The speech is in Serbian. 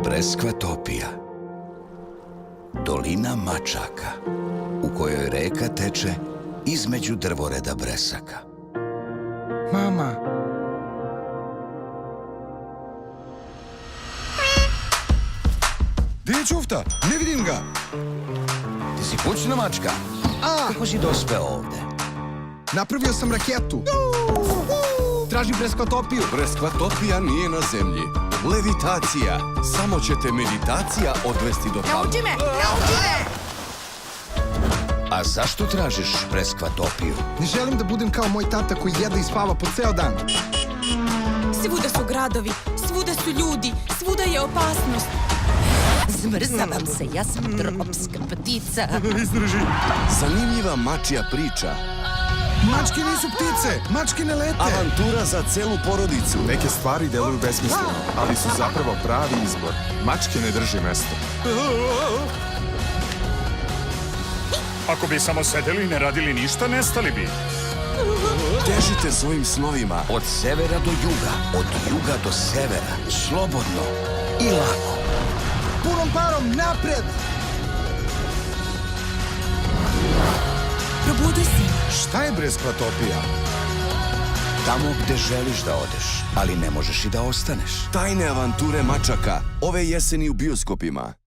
Breskvatopija. Dolina mačaka, u kojoj reka teče između drvoreda bresaka. Mama. Gde je Ćufta? Ne vidim ga. Ti si kućna mačka? Kako si dospeo ovde? Napravio sam raketu. Tražim breskvatopiju. Breskvatopija nije na zemlji. Levitacija. Samo će te meditacija odvesti do tamo. Nauči me! Nauči me! A zašto tražiš breskvatopiju? Ne želim da budem kao moj tata koji jede i spava po ceo dan. Svuda su gradovi, svuda su ljudi, svuda je opasnost. Zmrzavam se, ja sam tropska ptica. Zanimljiva mačija priča. Mačke nisu ptice, mačke ne lete. Avantura za celu porodicu. Neke stvari deluju besmisleno, ali su zapravo pravi izbor. Mačke ne drži mesto. Ako bi samo sedeli i ne radili ništa, nestali bi. Težite svojim snovima. Od severa do juga, od juga do severa, slobodno i lako. Punom parom, napred! Probudi se. Šta je breskvatopija? Tamo gde želiš da odeš, ali ne možeš i da ostaneš. Tajne avanture mačaka. Ove jeseni u bioskopima.